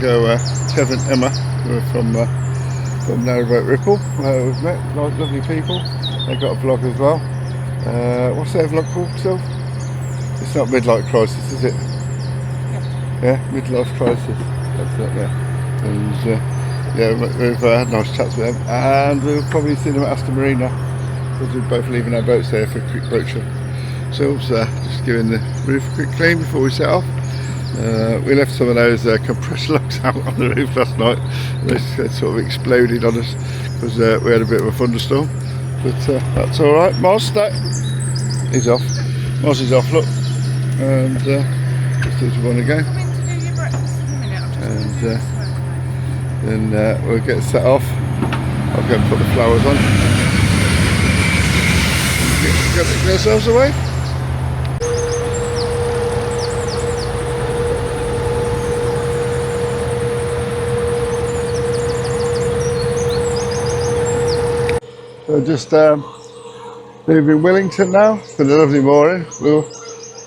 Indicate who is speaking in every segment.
Speaker 1: go Kevin and Emma, who are from Narrowboat Ripple. We've met lovely people. They've got a vlog as well. What's their vlog called, Sylv? It's not Midlife Crisis, is it? Yeah, Midlife Crisis. That's it, yeah. And yeah, we've had nice chats with them, and we'll probably see them at Aston Marina because we're both leaving our boats there for a quick boat show. Sylv's just giving the roof a quick clean before we set off. We left some of those compressor locks out on the roof last night. They sort of exploded on us because we had a bit of a thunderstorm. But that's alright. Moz, he's off. Moz is off, look. And just as we want to go. And then we'll get set off. I'll go and put the flowers on. Get ourselves away. So just leaving Willington now. It's been a lovely morning. We were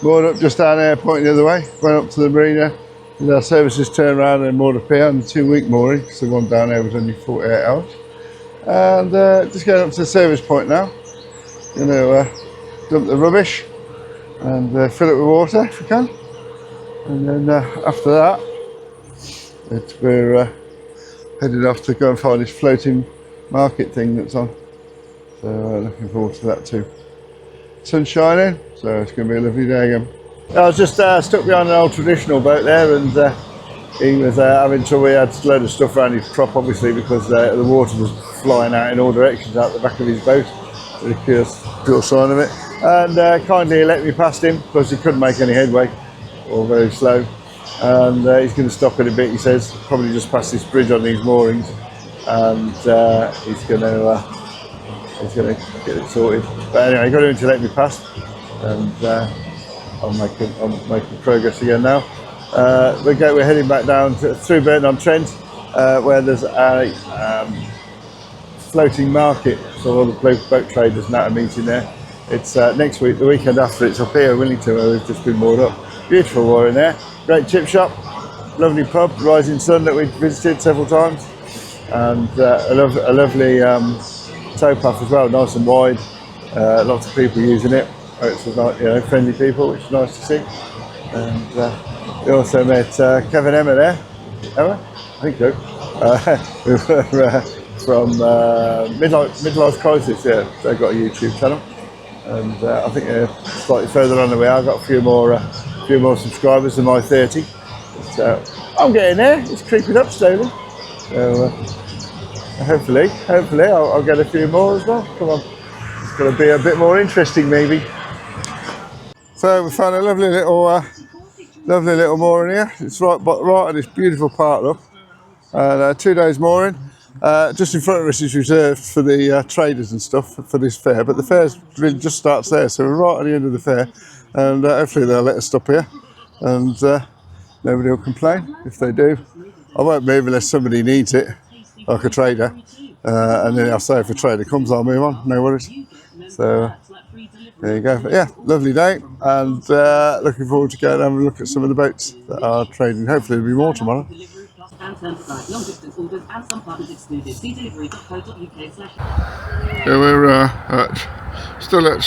Speaker 1: moored up just down there, pointing the other way. Went up to the marina. Did our services, turned around and moored up here on the 2-week mooring. because the one down there was only 48 hours. And just going up to the service point now. Going to dump the rubbish and fill it with water if we can. And then after that, we're headed off to go and find this floating market thing that's on. So looking forward to that too. Sun's shining, so it's going to be a lovely day again. I was just stuck behind an old traditional boat there, and he was having trouble. He had a load of stuff around his prop, obviously, because the water was flying out in all directions out the back of his boat. Ridiculous, pure sign of it. And kindly let me past him because he couldn't make any headway, or very slow. And he's going to stop in a bit, he says, probably just past this bridge on these moorings, and he's going to get it sorted. But anyway, I got him to let me past, and I'm making progress again now. We're heading back down through Burton-on-Trent, where there's a floating market, so all the boat traders and that are meeting there. It's next week, the weekend after. It's up here in Willington, where we've just been moored up. Beautiful water in there. Great chip shop, lovely pub, Rising Sun, that we visited several times, and a lovely tow path as well, nice and wide. Lots of people using it. It's like, friendly people, which is nice to see. And we also met Kevin and Emma there. Emma? I think so. We were from Midlife Crisis. Yeah, they've got a YouTube channel, and I think they're slightly further on the way. I've got a few more subscribers than my 30. But, I'm getting there. It's creeping up slowly. So hopefully I'll get a few more as well. Come on, it's going to be a bit more interesting maybe. So we found a lovely little mooring here. It's right on this beautiful park, look. And 2 days mooring. Just in front of us is reserved for the traders and stuff for this fair, but the fair really just starts there, so we're right at the end of the fair, and hopefully they'll let us stop here, and nobody will complain. If they do, I won't move unless somebody needs it, like a trader, and then I'll say if a trader comes, I'll move on, no worries. So there you go. But yeah, lovely day, and looking forward to going and having a look at some of the boats that are trading. Hopefully there'll be more tomorrow. Yeah, we're still at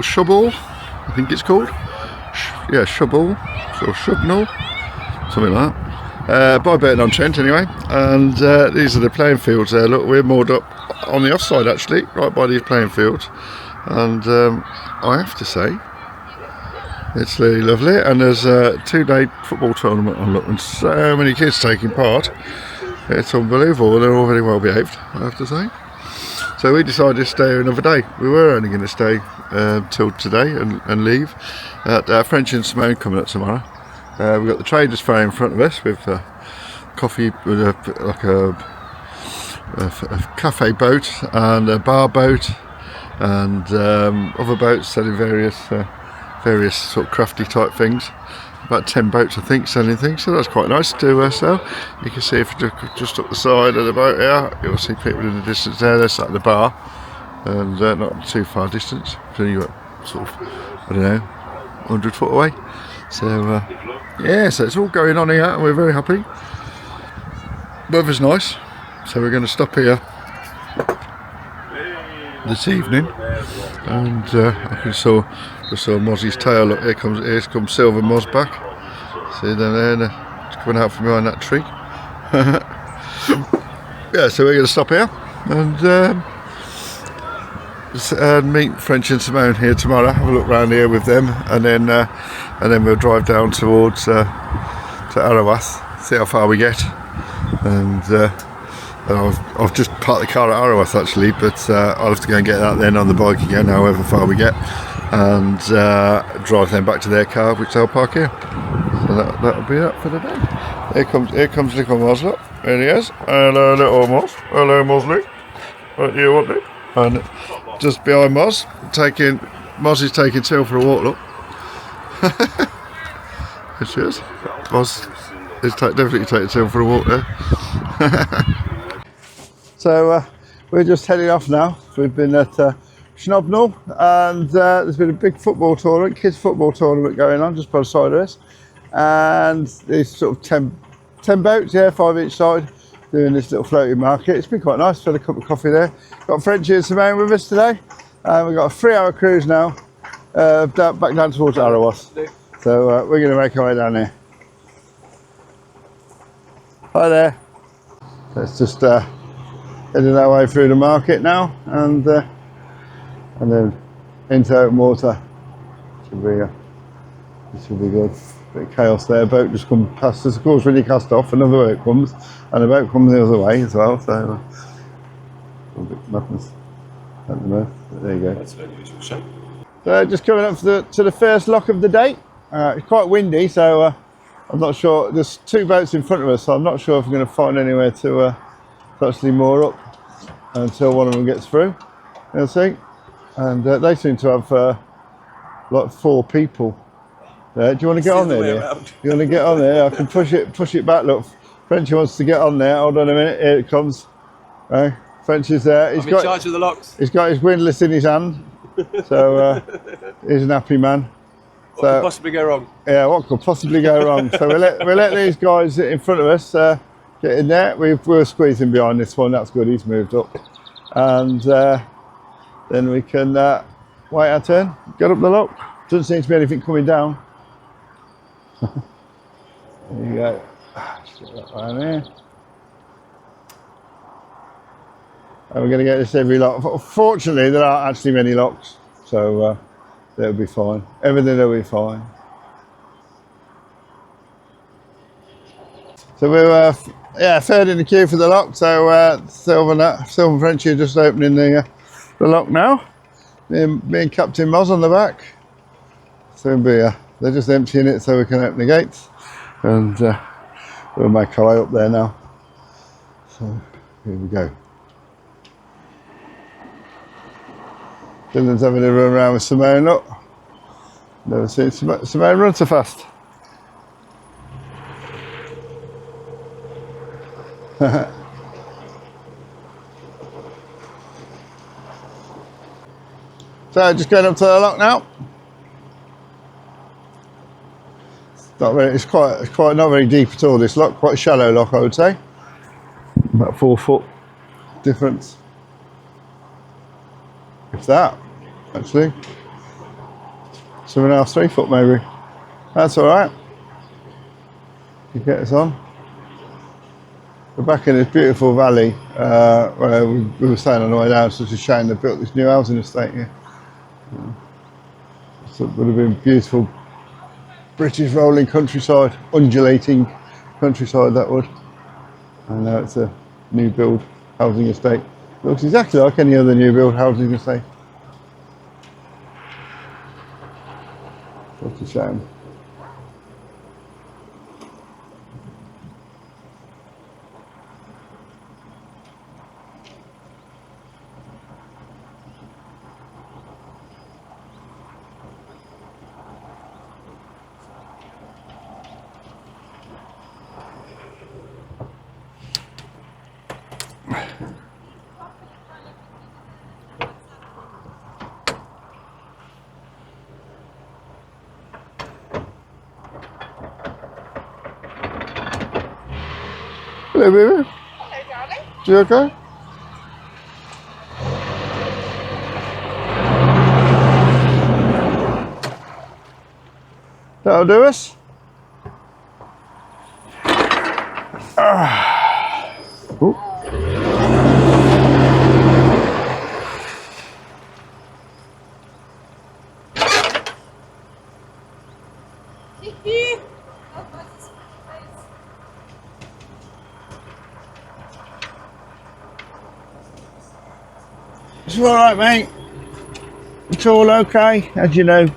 Speaker 1: Shobnal, I think it's called. Shobnal, or Shobnal, something like that. By Burton-on-Trent anyway, and these are the playing fields there. Look, we're moored up on the offside actually, right by these playing fields, and I have to say, it's really lovely, and there's a 2-day football tournament on, look, and so many kids taking part. It's unbelievable. They're all very well behaved, I have to say. So we decided to stay another day. We were only going to stay till today and leave. Frenchy and Simone coming up tomorrow. We've got the Traders Fair in front of us with coffee, with a cafe boat and a bar boat, and other boats selling various sort of crafty type things. About 10 boats I think selling things, so that's quite nice to sell. You can see if you look just up the side of the boat here, you'll see people in the distance there. They're sat at the bar, and not too far distance. So you got sort of, I don't know, 100 foot away. So yeah, so it's all going on here and we're very happy. Weather's nice, so we're going to stop here this evening. And I just saw Mozzie's tail. Look, here comes Silver Moz back. See down there, it's coming out from behind that tree. Yeah, so we're going to stop here and meet Frenchy and Simone here tomorrow. Have a look round here with them, and then we'll drive down towards to Alrewas, see how far we get. And I've just parked the car at Alrewas actually, but I'll have to go and get that then on the bike again, however far we get, and drive them back to their car, which they'll park here. So that'll be that for the day. Here comes little Moz, look. There he is. Hello, little Moz. Hello, Mosley. Right here, what do? And just behind Moz, Moz is taking Sil for a walk, look. There she is. Moz is definitely taking Sil for a walk there. So we're just heading off now. We've been at Shobnal, and there's been a big football tournament, kids football tournament going on just by the side of us. And these sort of 10 boats, yeah, 5 each side, doing this little floating market. It's been quite nice. Had a cup of coffee there. Got Frenchy and Simone with us today. We've got a 3-hour cruise now, back down towards Alrewas. So we're going to make our way down here. Hi there. Let's just heading our way through the market now, and then into open water. This should be good. Bit of chaos there. Boat just come past us. Of course, when you cast off, another boat comes, and a boat comes the other way as well. So a bit madness at the moment. But there you go. That's very usual shape. So just coming up to the first lock of the day. It's quite windy, so I'm not sure. There's 2 boats in front of us, so I'm not sure if we're going to find anywhere to actually moor up until one of them gets through. You'll see. And they seem to have like 4 people. Do you want to get on there? You want to get on there? I can push it back. Look, Frenchy wants to get on there. Hold on a minute. Here it comes. Right, Frenchy's there.
Speaker 2: I'm in charge of the locks.
Speaker 1: He's got his windlass in his hand, so he's an happy man.
Speaker 2: What could possibly go wrong?
Speaker 1: Yeah, what could possibly go wrong? So we'll let these guys in front of us get in there. We're squeezing behind this one. That's good. He's moved up, and then we can wait our turn. Get up the lock. Doesn't seem to be anything coming down. There you go. Just get that right there. And we're going to get this every lock. Fortunately, there aren't actually many locks, so they'll be fine. Everything will be fine. So we're third in the queue for the lock. So Silver and Frenchy are just opening the lock now. Me and Captain Moz on the back. So they're just emptying it so we can open the gates, and we'll make our way up there now. So here we go. Dylan's having a run around with Simone. Look, never seen Simone run so fast. So just going up to the lock now. It's quite not very deep at all, this lock. Quite a shallow lock, I would say. About 4 foot difference. If that, actually. 2.5, 3 foot maybe. That's alright. You get us on. We're back in this beautiful valley where we were staying on the way down. It's such a shame they built this new housing estate here. So it would have been beautiful British rolling countryside, undulating countryside that would. And now it's a new build housing estate. Looks exactly like any other new build housing estate. Such a shame. Hello, baby.
Speaker 3: Hello, darling.
Speaker 1: You okay? That'll do us. Ooh. It's all right, mate. It's all okay. As you know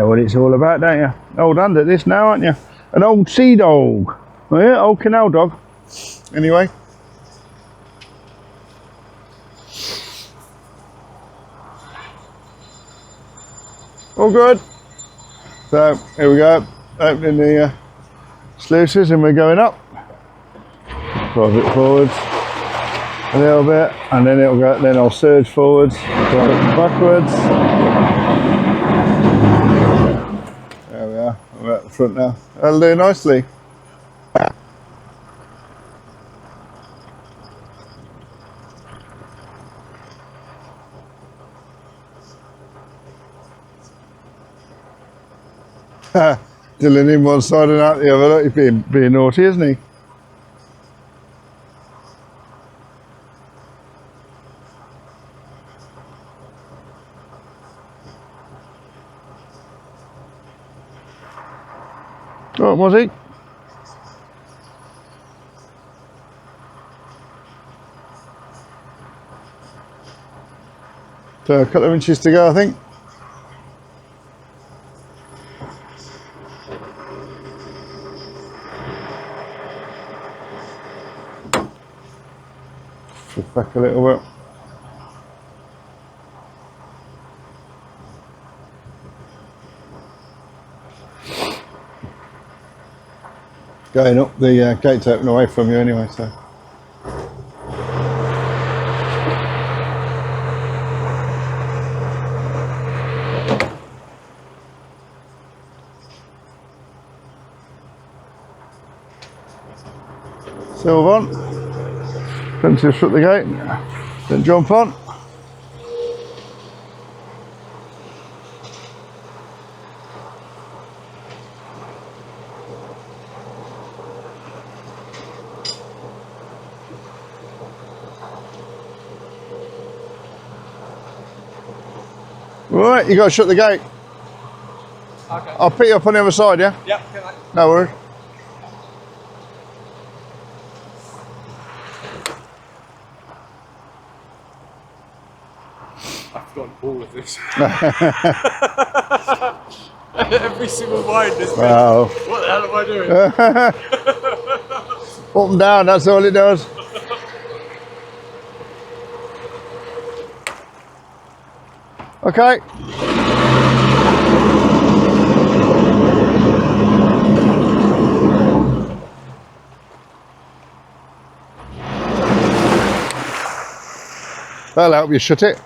Speaker 1: what it's all about, don't you? Old hand at this now, aren't you? An old sea dog. Oh, yeah, old canal dog. Anyway. All good. So here we go. Opening the sluices and we're going up. Drive it forwards a little bit, and then it'll go. Then I'll surge forwards, drive it backwards. There we are. We're at the front now. That'll do nicely. Dylan in one side and out the other. Look, he's being naughty, isn't he? Oh, was he? So a couple of inches to go, I think. Shift back a little bit. Going up, the gate's open away from you anyway, so. Silver on. Then to shut the gate, then jump on. Right, you got to shut the gate.
Speaker 2: Okay.
Speaker 1: I'll pick you up on the other side, yeah?
Speaker 2: Yep. Okay.
Speaker 1: No worries.
Speaker 2: I've forgotten all of this. Every single mind is.
Speaker 1: Wow.
Speaker 2: What the hell am I doing?
Speaker 1: Up and down, that's all it does. Okay. That'll help you shut it.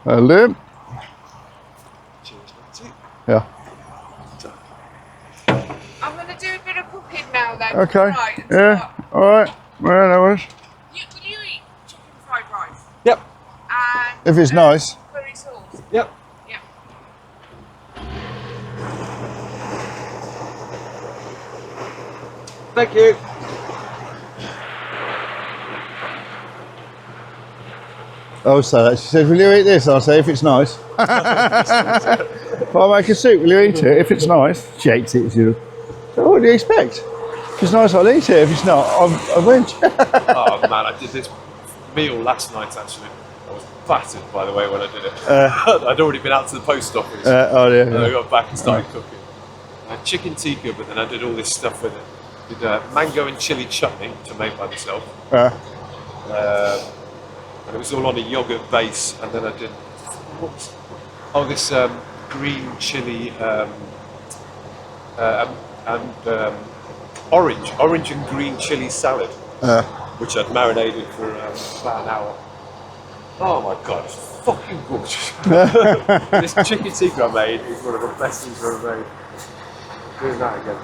Speaker 1: Liam. Yeah.
Speaker 3: I'm going to do a bit of cooking now then.
Speaker 1: Okay.
Speaker 3: Right,
Speaker 1: Yeah. All right. Well, no worries.
Speaker 3: Will you eat chicken fried rice?
Speaker 2: Yep.
Speaker 3: And
Speaker 1: If it's nice.
Speaker 3: curry sauce?
Speaker 2: Yep.
Speaker 3: Yeah.
Speaker 2: Thank you.
Speaker 1: Oh, so that she said, "Will you eat this?" I'll say, "If it's nice." If I make a soup, will you eat it? If it's nice, she hates it. So what do you expect? If it's nice, I'll eat it. If it's not, I won't.
Speaker 2: Oh man, I did this meal last night actually. I was battered by the way when I did it. I'd already been out to the post office.
Speaker 1: Oh yeah.
Speaker 2: And I got back and started cooking. I had chicken tikka, but then I did all this stuff with it. Did mango and chili chutney, which I made by myself. And it was all on a yogurt base. And then I did this green chili and orange and green chili salad, which I'd marinated for about an hour. Oh my god, it's fucking gorgeous. This chicken tikka I made is one of the best things I've ever made. Doing that again.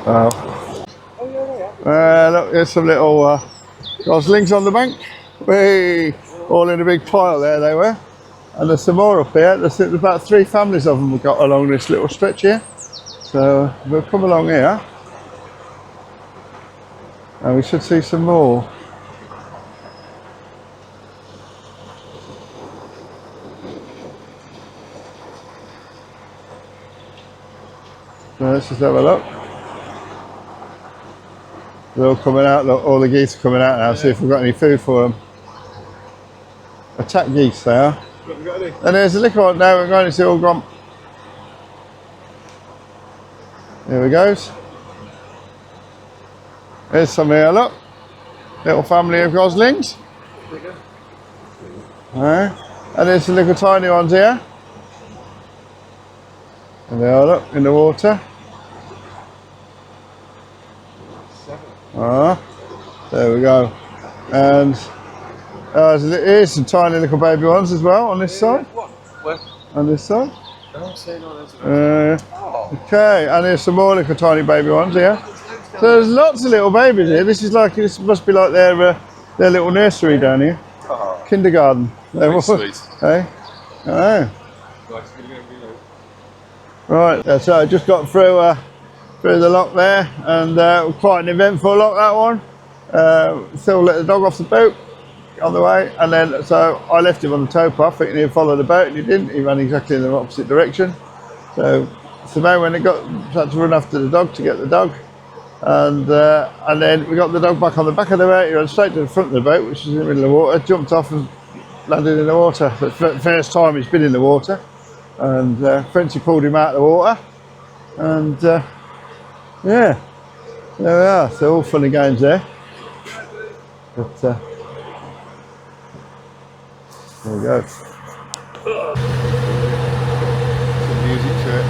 Speaker 1: Oh. Look, there's some little goslings on the bank. Whee! All in a big pile there they were. And there's some more up here. There's about 3 families of them we've got along this little stretch here. So we'll come along here. And we should see some more. So let's just have a look. They're all coming out, look, all the geese are coming out now, see if we've got any food for them. Attack geese they are. And there's a liquor on now, we're going to see all gone. Here we goes. There's some here, look. Little family of goslings. And there's some little tiny ones here. And they are, look, in the water. There we go. And here's some tiny little baby ones as well on this side.
Speaker 2: Where?
Speaker 1: On this side.
Speaker 2: Oh.
Speaker 1: Okay, and there's some more little tiny baby ones here. So there's lots of little babies here. This must be like their little nursery down here.
Speaker 2: Oh.
Speaker 1: Kindergarten.
Speaker 2: Sweet.
Speaker 1: Hey? Oh. Right, so I just got through the lock there, and quite an eventful lock, that one. Still let the dog off the boat on the way, and then so I left him on the towpath thinking he'd follow the boat, and he didn't. He ran exactly in the opposite direction. So Simone, when it had to run after the dog to get the dog, and then we got the dog back on the back of the boat. He ran straight to the front of the boat, which is in the middle of the water, jumped off and landed in the water. But for the first time he's been in the water, and Frenchy pulled him out of the water, and yeah, there we are. So all fun and games there. But there we go. Some music to it.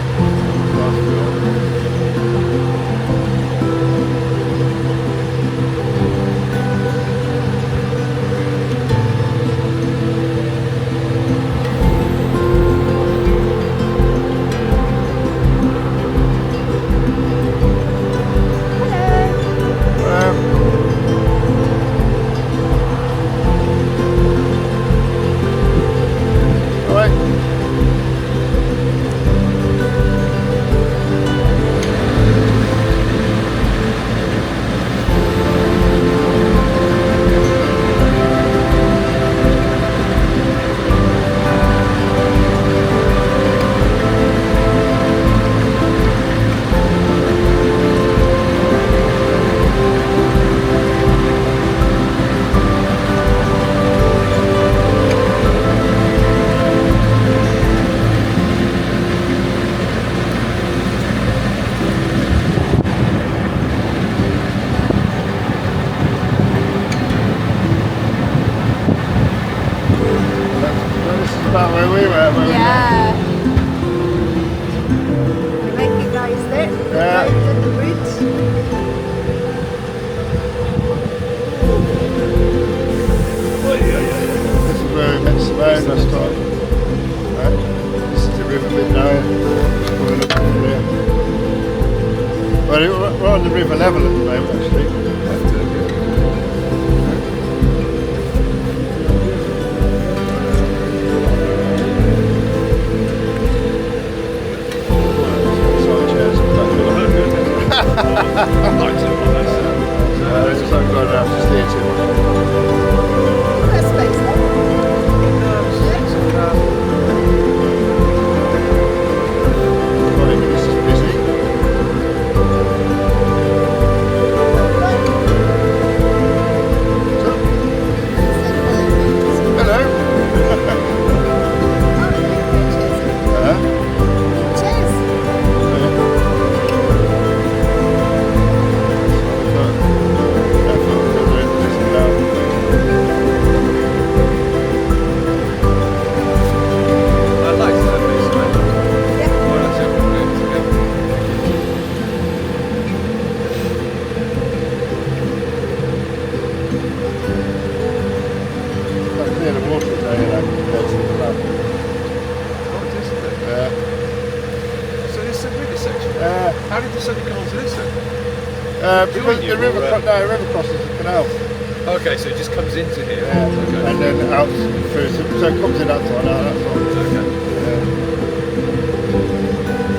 Speaker 1: About where we were.
Speaker 4: Yeah. You recognised it?
Speaker 1: Yeah.
Speaker 4: The bridge.
Speaker 1: This is where we met Simone last time. This is the river bit now. We're looking here. Well, we're on the river level at the moment, actually. It's not good enough to steer too much.
Speaker 4: That's space there.
Speaker 1: Right, this is busy.
Speaker 2: How did the sunny come onto this then?
Speaker 1: Because the river, river crosses the canal.
Speaker 2: Okay, so it just comes into here.
Speaker 1: Yeah.
Speaker 2: Okay.
Speaker 1: And then out through, so it comes in that side, out that side.
Speaker 2: Okay.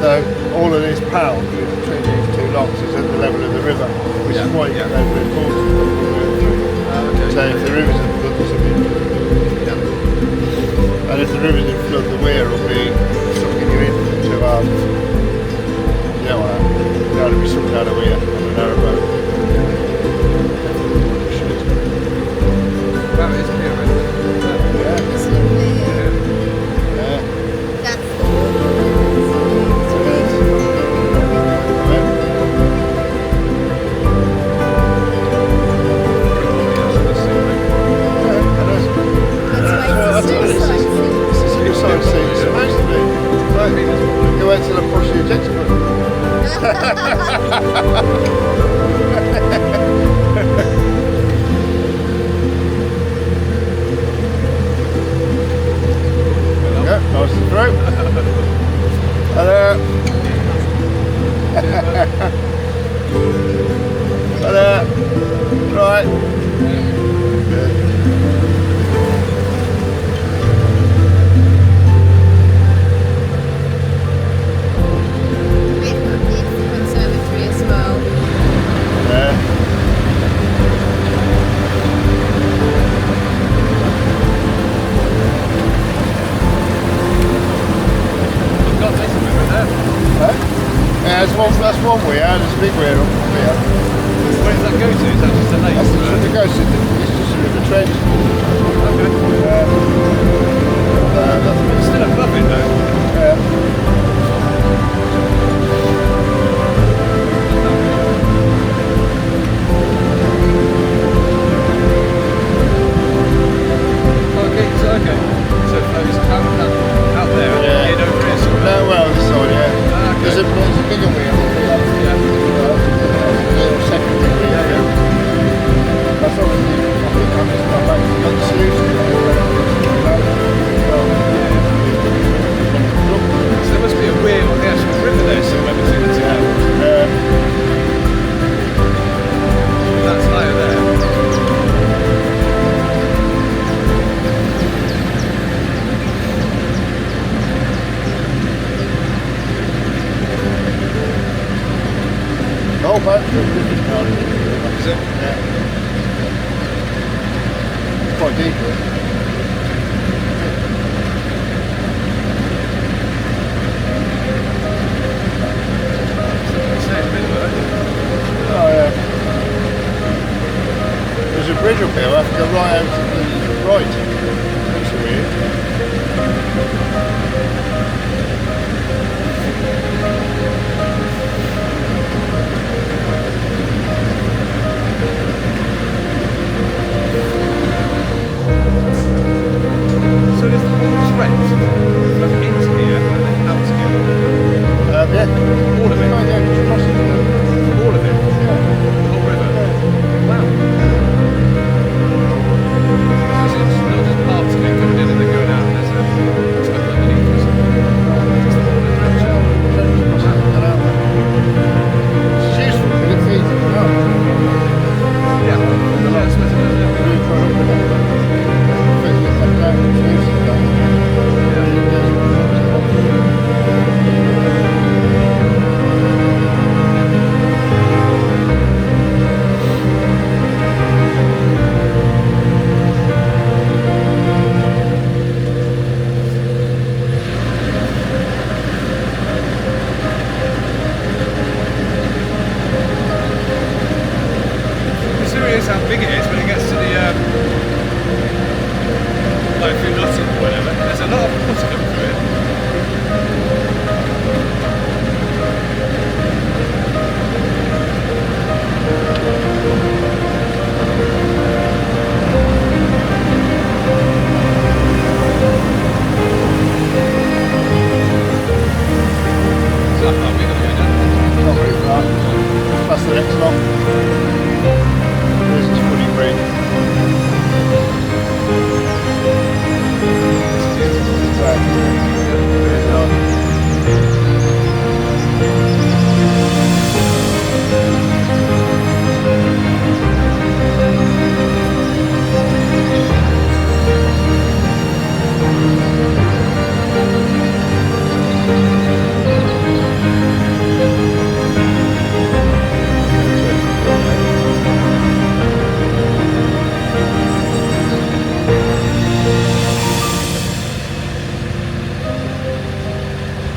Speaker 1: So all of this pound between these two locks is at the level of the river, which is why you can open it forward.
Speaker 2: Okay.
Speaker 1: So if the river's in flood, there's a bit. And if the river's in flood, the weir will be sucking you into you know what, you're going to be sucked out of weir on a narrow boat.
Speaker 2: Wow, it's clear, isn't it?
Speaker 4: It's lovely.
Speaker 1: Yeah.
Speaker 4: That's
Speaker 1: Go out to the Porsche Textbook. Yeah, nice and through. Hello. Hello. Right.
Speaker 4: conservatory as well.
Speaker 1: Yeah.
Speaker 2: Got this river there.
Speaker 1: Huh? Yeah, that's one way out, there's a big way up here.
Speaker 2: Where does that go to? Is that just a lake?
Speaker 1: That's the goes to it's just a river trench.
Speaker 2: Okay. It's still above it though.
Speaker 1: Yeah.
Speaker 2: Okay. So it flows out there and
Speaker 1: Yeah.
Speaker 2: in over here somewhere.
Speaker 1: No, well, this side, yeah.
Speaker 2: Okay.
Speaker 1: There's a bigger wheel up here.
Speaker 2: Yeah.
Speaker 1: Second wheel.
Speaker 2: Yeah.
Speaker 1: That's obviously, I think I'm just not like the solution.
Speaker 2: So there must be a weir on the actual river there somewhere between the two. That's higher there.
Speaker 1: The whole boat's got different colours.
Speaker 2: Is it?
Speaker 1: Yeah. It's quite deep.
Speaker 2: Same bit, right?
Speaker 1: Oh, yeah. There's a bridge up here, I have to go right out to the right. That's weird.
Speaker 2: So there's the whole stretch from into here and then out again.
Speaker 1: Yeah.
Speaker 2: All of it.
Speaker 1: Oh, yeah, just crossing the
Speaker 2: All of it. The whole river. Wow. So it's not just parts of it coming in and then going out. There's a tunnel underneath or something. It's the whole river actually.
Speaker 1: It's useful, but it's easy to know.
Speaker 2: Yeah. I suppose it does, yeah. I'm curious how big it is when it gets to the like through Nottingham or whatever. There's a lot of water coming through it. So that might be the way down.
Speaker 1: Not very far. That's the next one. This is pretty great.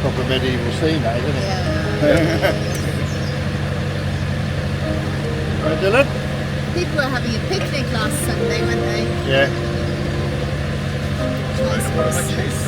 Speaker 1: proper medieval scene, that, isn't it?
Speaker 4: Yeah.
Speaker 1: Right, Dylan?
Speaker 4: People were having a picnic last Sunday, weren't they?
Speaker 1: Yeah.
Speaker 4: Nice
Speaker 2: What am I
Speaker 4: horses.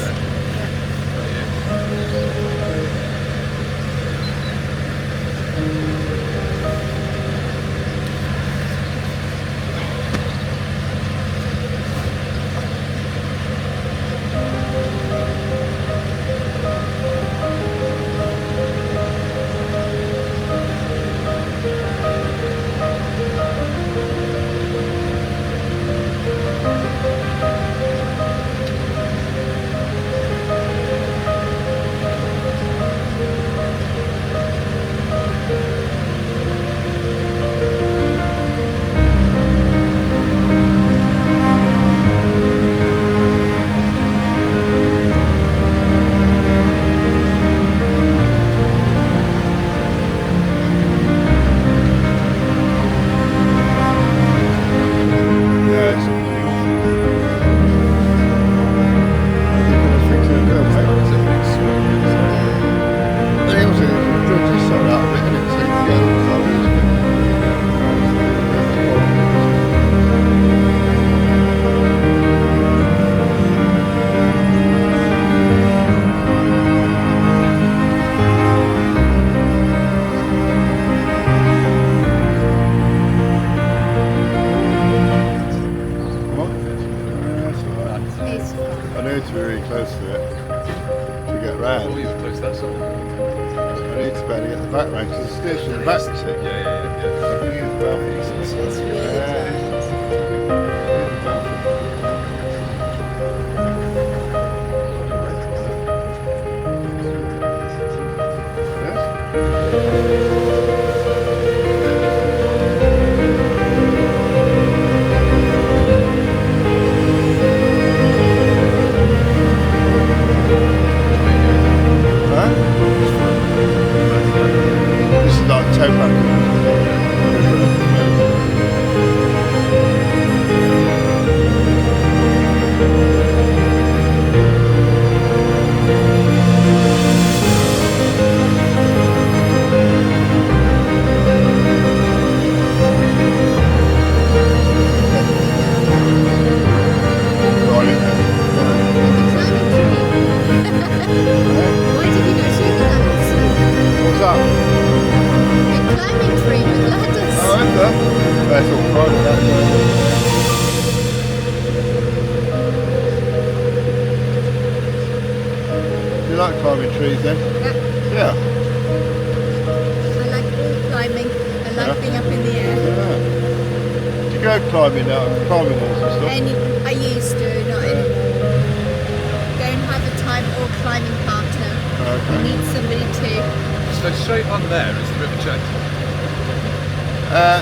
Speaker 2: cheese there?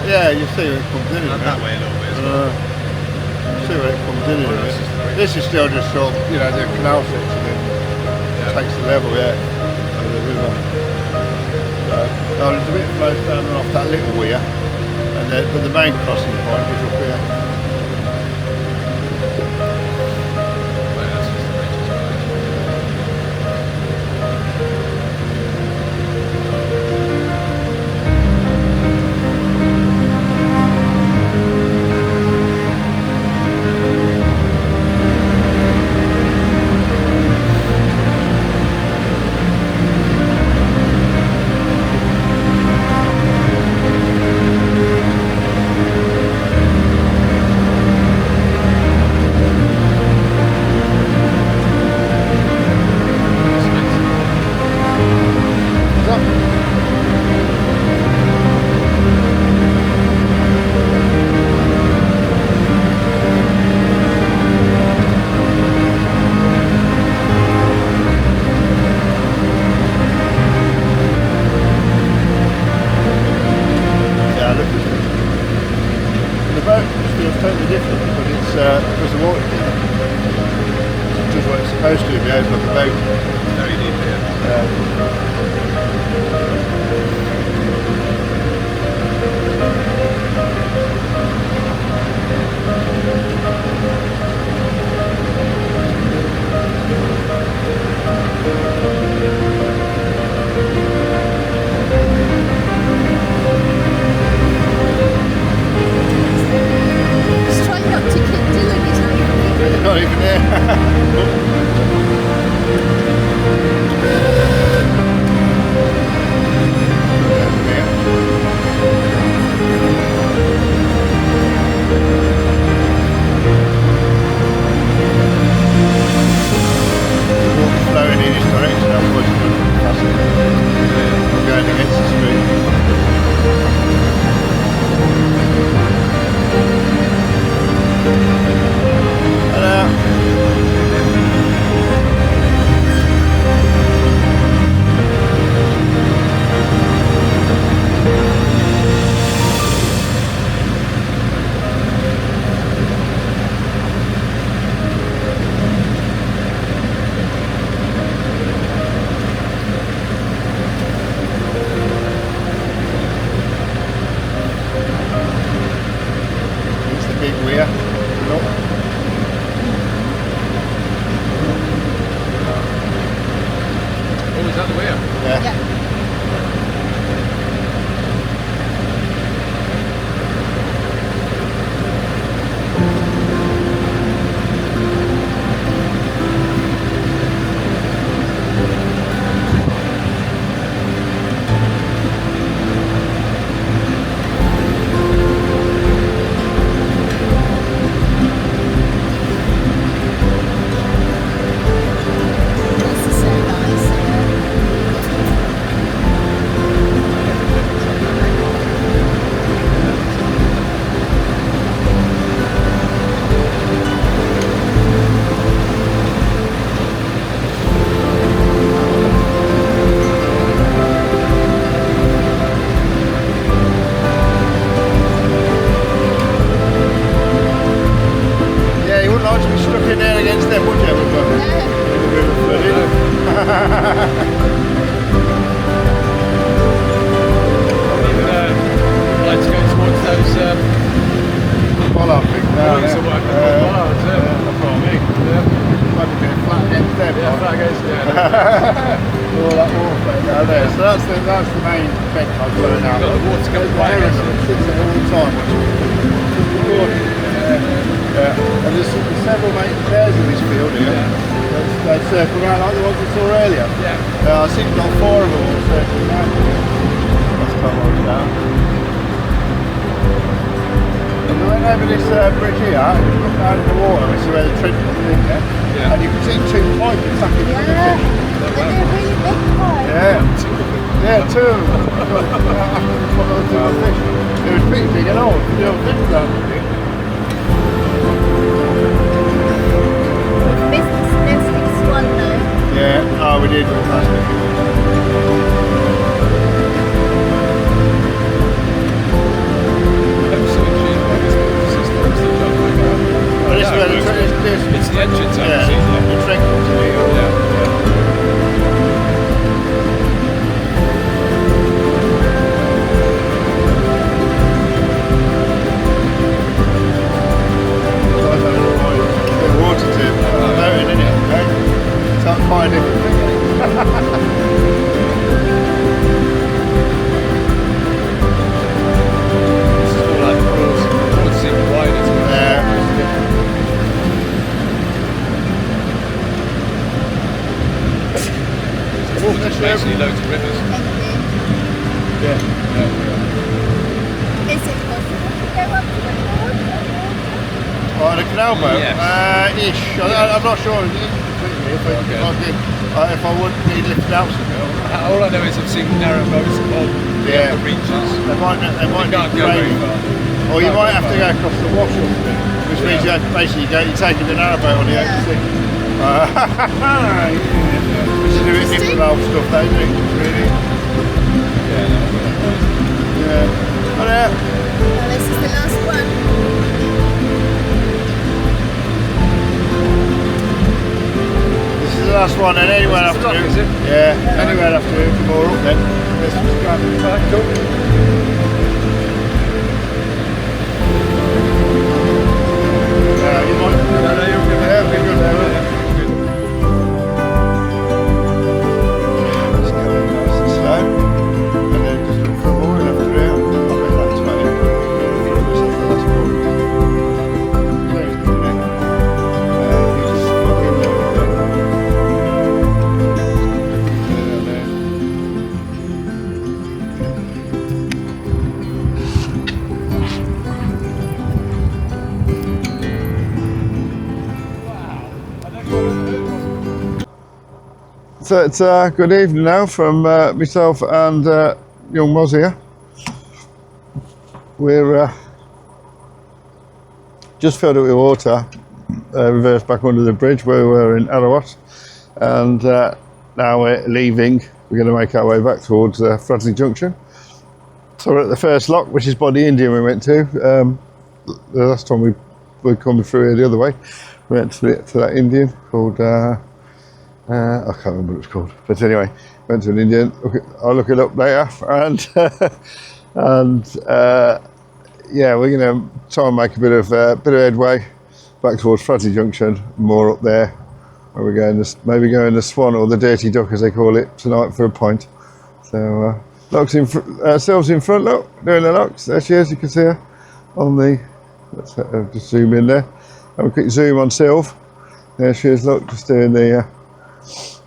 Speaker 1: Yeah, you see where it comes in.
Speaker 2: And that way a little bit as well.
Speaker 1: See where it comes in. This is still just sort of, you know, the canal section. It takes the level, yeah, of the river. So, there's a bit close down and off that little weir, and then, but the main crossing point is up here. Yeah.
Speaker 4: Yeah. This is so nice.
Speaker 1: Yeah, you wouldn't like to be stuck in there against them, would you? With the river flooding.
Speaker 2: Like to go towards those
Speaker 1: Well, I think now.
Speaker 2: points or whatever.
Speaker 1: That's what I mean. Might be a bit flat against them.
Speaker 2: Yeah,
Speaker 1: like.
Speaker 2: flat against,
Speaker 1: All that water down there. So that's the main vent I'm blowing out.
Speaker 2: Got the water coming right
Speaker 1: There
Speaker 2: against
Speaker 1: is,
Speaker 2: them.
Speaker 1: it sits there all the time. Yeah. And there's several main pairs in this field here. They circle around like the ones we saw earlier.
Speaker 2: Yeah.
Speaker 1: I think we've got 4 of them all circling around here. That's quite what it's down. And then over this bridge here, you look down in the water, which is where the trench comes in there.
Speaker 2: Yeah.
Speaker 1: And you can see 2 pipes attacking from the
Speaker 4: Yeah.
Speaker 1: fish.
Speaker 4: And they're really big ones.
Speaker 1: Yeah. Yeah, 2 of them. After the fish. It was pretty big and old. The old fish down there.
Speaker 4: Business domestic swan though.
Speaker 1: Yeah, oh, we did with plastic. But this is where the
Speaker 2: It's the entrance, I
Speaker 1: yeah,
Speaker 2: can see.
Speaker 1: the train comes in here.
Speaker 2: Yeah.
Speaker 1: Bit of water to floating in it, okay? It's not quite a different thing.
Speaker 2: This is all like broad seam wide, isn't it? There's basically loads of rivers.
Speaker 1: Yeah.
Speaker 4: Is it possible to go up to the water?
Speaker 1: Oh, the canal boat?
Speaker 2: Yes.
Speaker 1: Ish. I'm not sure completely if I would be lifted out somewhere.
Speaker 2: All I know is I've seen narrow boats on the reaches.
Speaker 1: They might
Speaker 2: You can't
Speaker 1: need
Speaker 2: go very
Speaker 1: training.
Speaker 2: far.
Speaker 1: Or you might have to go across the wash or something, which means you have to basically you're taking the narrowboat on the open sea. Which is a bit different old stuff, they do, really. Yeah. Oh, yeah.
Speaker 4: Well, this is the last one.
Speaker 1: This is the last one, and anywhere
Speaker 2: This is
Speaker 1: after.
Speaker 2: stop, is it?
Speaker 1: Yeah, anywhere after more up then. Let's just grab it back up. You might. Yeah, be good there, won't it? Let's go nice and slow, and then just look for a mooring after it. I think that's about it. That's the last one. There's the net. You just fuck in there. So it's good evening now from myself and young Moz here. We're just filled it with water, reversed back under the bridge where we were in Alrewas, and now we're leaving. We're going to make our way back towards Rugely Junction. So we're at the first lock, which is by the Indian we went to. The last time we were coming through here the other way, we went to that Indian called, I can't remember what it's called. But anyway, went to an Indian. I'll look it up later. And yeah, we're going to try and make a bit of headway back towards Rugely Junction, more up there, Where we're going to maybe going the Swan or the Dirty Duck as they call it tonight for a pint. So locks in Sylv's in front, look, doing the locks. There she is, you can see her on the, let's just zoom in there. Have a quick zoom on Sylv. There she is, look, just doing the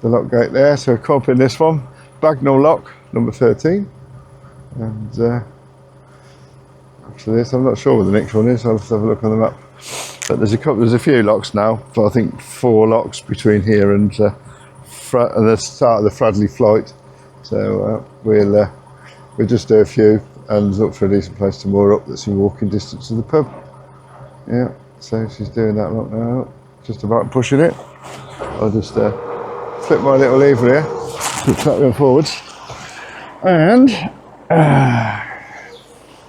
Speaker 1: lock gate there. So come up in this one, Bagnall lock, number 13. And after this, I'm not sure what the next one is, I'll have to have a look on the map. But there's a few locks now, but I think 4 locks between here and the start of the Fradley flight. So we'll just do a few and look for a decent place to moor up that's in walking distance of the pub. Yeah, so she's doing that lock now, just about pushing it. I'll just flip my little lever here, flip that one forwards. And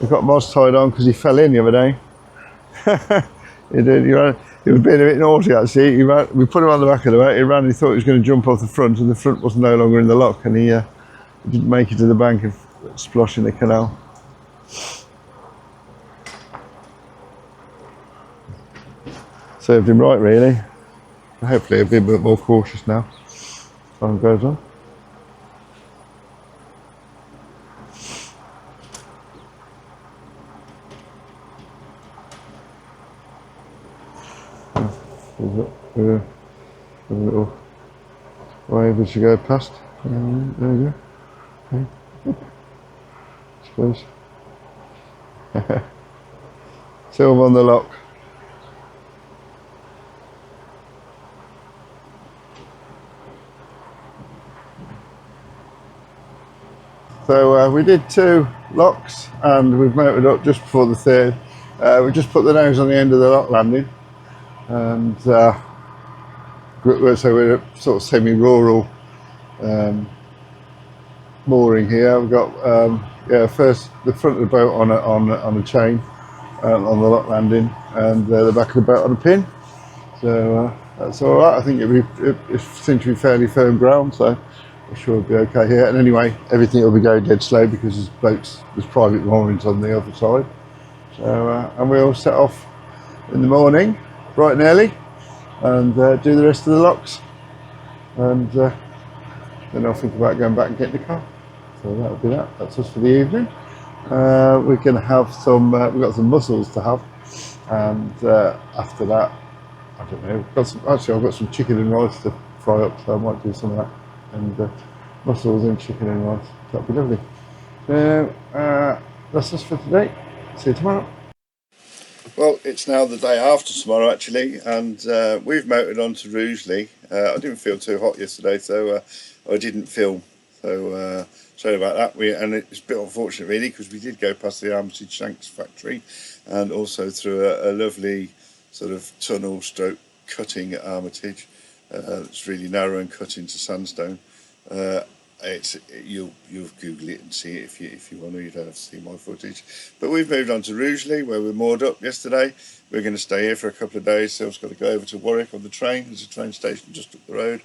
Speaker 1: we've got Moz tied on because he fell in the other day. He did. He was being a bit naughty actually. We put him on the back of the boat. He ran. He thought he was going to jump off the front, and the front was no longer in the lock, and he didn't make it to the bank and splosh in the canal. Served him right, really. Hopefully, he'll be a bit more cautious now as time goes on. A little wave as you go past. There you go. Okay. Suppose. Sylv on the lock. So we did 2 locks and we've mounted up just before the 3rd. We just put the nose on the end of the lock landing. And so we're a sort of semi-rural mooring here. We've got first the front of the boat on a chain on the lock landing, and the back of the boat on a pin. So that's all right. I think it seems to be fairly firm ground, so I'm sure it'll be okay here. And anyway, everything will be going dead slow because there's private moorings on the other side. So and we'll set off in the morning, bright and early, and do the rest of the locks, and then I'll think about going back and getting the car. So that'll be that. That's us for the evening. We're going to have some. We've got some mussels to have, and after that, I don't know. I've got some chicken and rice to fry up, so I might do some of that, and mussels and chicken and rice. That'll be lovely. So that's us for today. See you tomorrow. Well, it's now the day after tomorrow actually, and we've motored on to Rugely. I didn't feel too hot yesterday, so I didn't film. So sorry about that. And it's a bit unfortunate really, because we did go past the Armitage Shanks factory and also through a lovely sort of tunnel stroke cutting at Armitage. It's really narrow and cut into sandstone. You'll Google it and see it if you want to. You don't have to see my footage. But we've moved on to Rugeley, where we moored up yesterday. We're going to stay here for a couple of days. Sylv's got to go over to Warwick on the train. There's a train station just up the road.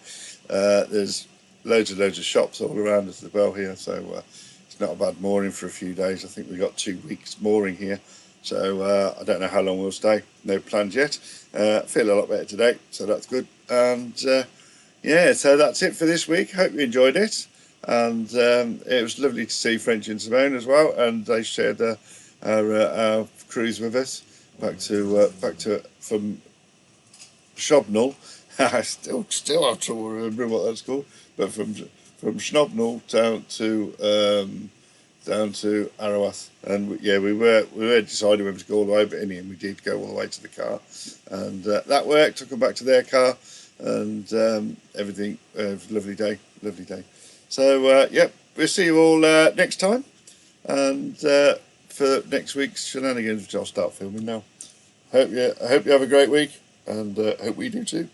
Speaker 1: There's loads of shops all around us as well here, so it's not a bad mooring for a few days. I think we've got 2 weeks mooring here, so I don't know how long we'll stay. No plans yet. Feel a lot better today, so that's good. And yeah, so that's it for this week. Hope you enjoyed it. And it was lovely to see Frenchy and Simone as well, and they shared our cruise with us back to from Shobnal. I still have trouble remembering what that's called, but from Shobnal down to Alrewas, and yeah, we were deciding whether to go all the way, but in the end we did go all the way to the car, and that worked. Took them back to their car, and everything. Lovely day. So yep, we'll see you all next time, and for next week's shenanigans, which I'll start filming now. I hope you have a great week, and hope we do too.